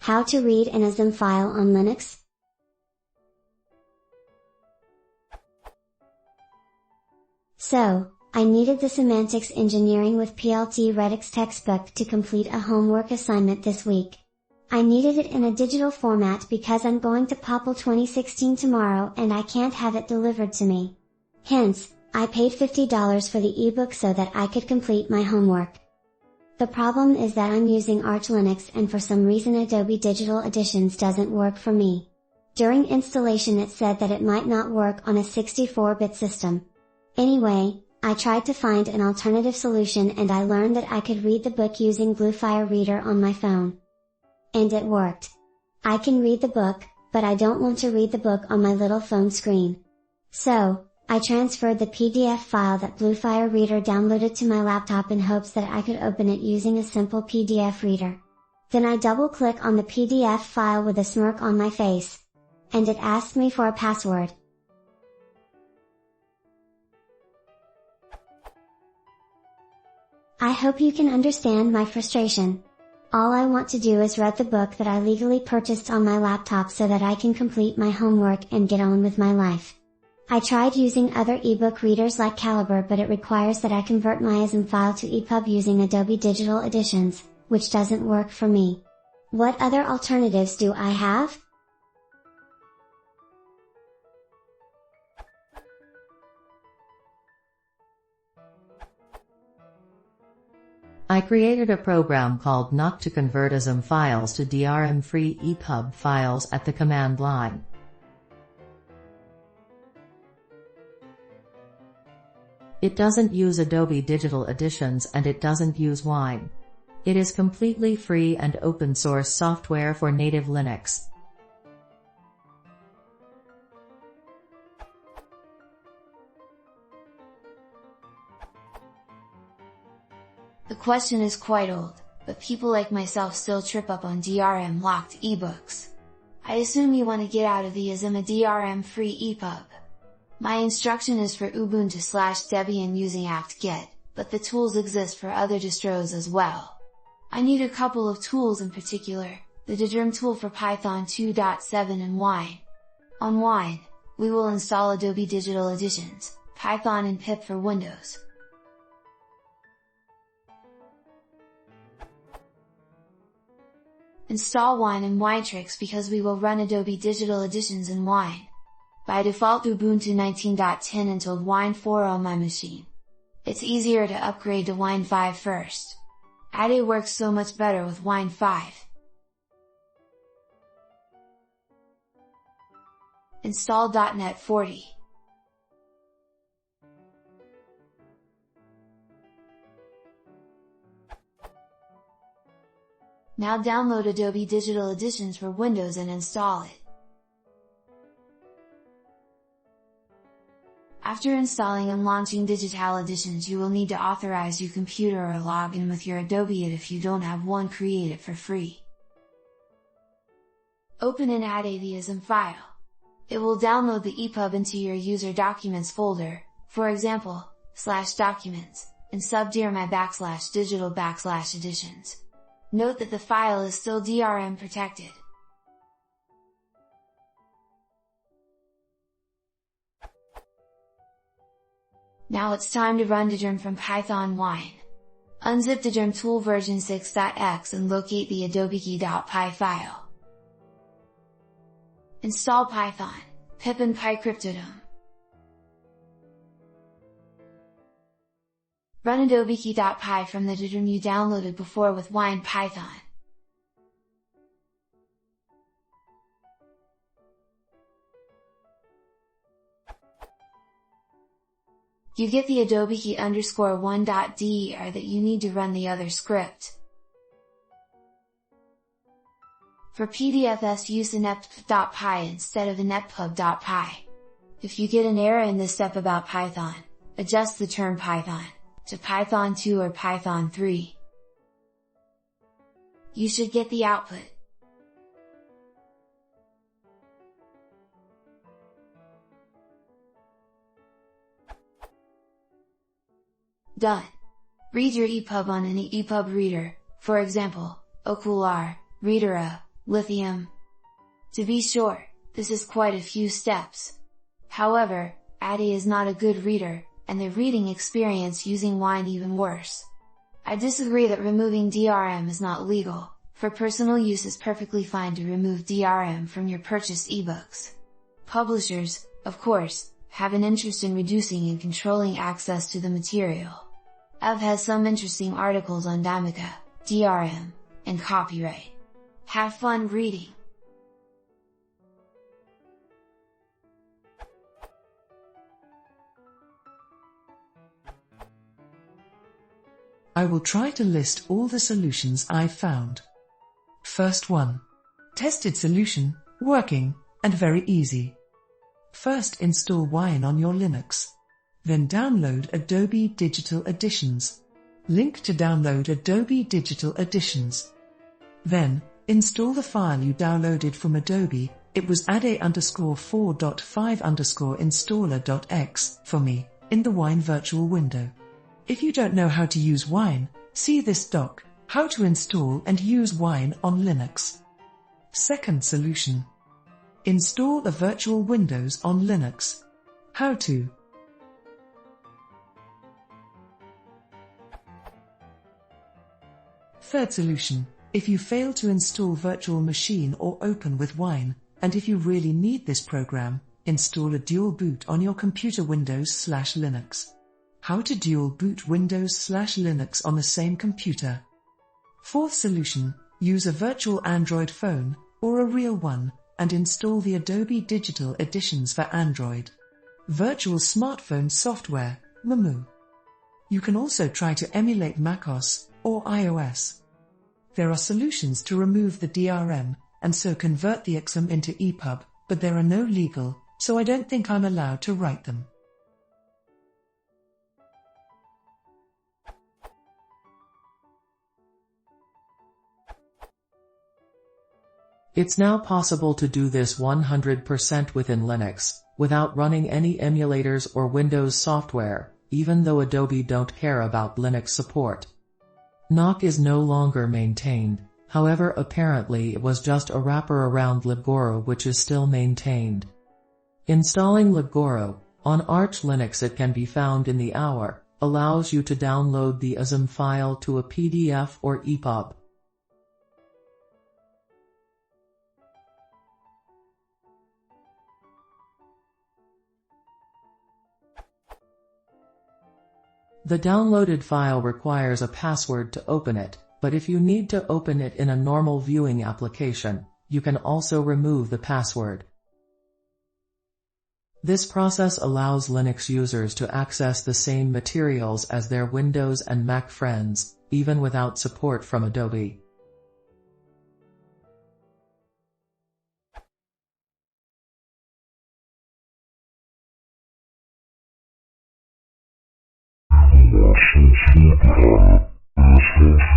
How to read an ACSM file on Linux? So, I needed the Semantics Engineering with PLT Redux textbook to complete a homework assignment this week. I needed it in a digital format because I'm going to Popple 2016 tomorrow and I can't have it delivered to me. Hence, I paid $50 for the ebook so that I could complete my homework. The problem is that I'm using Arch Linux and for some reason Adobe Digital Editions doesn't work for me. During installation it said that it might not work on a 64-bit system. Anyway, I tried to find an alternative solution and I learned that I could read the book using Bluefire Reader on my phone. And it worked. I can read the book, but I don't want to read the book on my little phone screen. So, I transferred the PDF file that Bluefire Reader downloaded to my laptop in hopes that I could open it using a simple PDF reader. Then I double-click on the PDF file with a smirk on my face. And it asked me for a password. I hope you can understand my frustration. All I want to do is read the book that I legally purchased on my laptop so that I can complete my homework and get on with my life. I tried using other ebook readers like Calibre, but it requires that I convert my ACSM file to epub using Adobe Digital Editions, which doesn't work for me. What other alternatives do I have? I created a program called Not to convert ACSM files to DRM-free epub files at the command line. It doesn't use Adobe Digital Editions and it doesn't use Wine. It is completely free and open source software for native Linux. The question is quite old, but people like myself still trip up on DRM-locked ebooks. I assume you want to get out of the ACSM a DRM-free epub. My instruction is for Ubuntu/Debian using apt-get, but the tools exist for other distros as well. I need a couple of tools in particular, the ddrm tool for Python 2.7 and Wine. On Wine, we will install Adobe Digital Editions, Python and pip for Windows. Install Wine and Winetricks because we will run Adobe Digital Editions in Wine. By default Ubuntu 19.10 until Wine 4 on my machine. It's easier to upgrade to Wine 5 first. ADE works so much better with Wine 5. Install .NET 40. Now download Adobe Digital Editions for Windows and install it. After installing and launching Digital Editions you will need to authorize your computer or log in with your Adobe IT if you don't have one. Create it for free. Open and add the ACSM file. It will download the epub into your user documents folder, for example, /documents, and subdir my /digital/editions. Note that the file is still DRM protected. Now it's time to run ddrm from Python Wine. Unzip ddrm tool version 6.x and locate the adobekey.py file. Install Python, pip and pycryptodom. Run adobekey.py from the ddrm you downloaded before with Wine Python. You get the adobekey_1.der that you need to run the other script. For PDFs use inepub.py instead of inepub.py. If you get an error in this step about Python, adjust the term Python to Python 2 or Python 3. You should get the output. Done. Read your epub on any epub reader, for example, Okular, Readera, Lithium. To be sure, this is quite a few steps. However, ADI is not a good reader, and the reading experience using Wine even worse. I disagree that removing DRM is not legal. For personal use it's perfectly fine to remove DRM from your purchased ebooks. Publishers, of course, have an interest in reducing and controlling access to the material. I've had some interesting articles on Damica, DRM, and copyright. Have fun reading! I will try to list all the solutions I found. First one. Tested solution, working, and very easy. First install Wine on your Linux. Then download Adobe Digital Editions. Link to download Adobe Digital Editions. Then, install the file you downloaded from Adobe. It was ade_4.5_installer.x for me, in the Wine virtual window. If you don't know how to use Wine, see this doc, How to Install and Use Wine on Linux. Second solution. Install a virtual Windows on Linux. How to. Third solution. If you fail to install virtual machine or open with Wine, and if you really need this program, install a dual boot on your computer Windows/Linux. How to dual boot Windows/Linux on the same computer. Fourth solution, use a virtual Android phone, or a real one, and install the Adobe Digital Editions for Android. Virtual smartphone software, MMU. You can also try to emulate macOS, or iOS. There are solutions to remove the DRM, and so convert the ACSM into epub, but there are no legal, so I don't think I'm allowed to write them. It's now possible to do this 100% within Linux, without running any emulators or Windows software, even though Adobe don't care about Linux support. Knock is no longer maintained, however apparently it was just a wrapper around libgoro which is still maintained. Installing libgoro, on Arch Linux it can be found in the hour, allows you to download the ACSM file to a PDF or epub. The downloaded file requires a password to open it, but if you need to open it in a normal viewing application, you can also remove the password. This process allows Linux users to access the same materials as their Windows and Mac friends, even without support from Adobe. Schuberts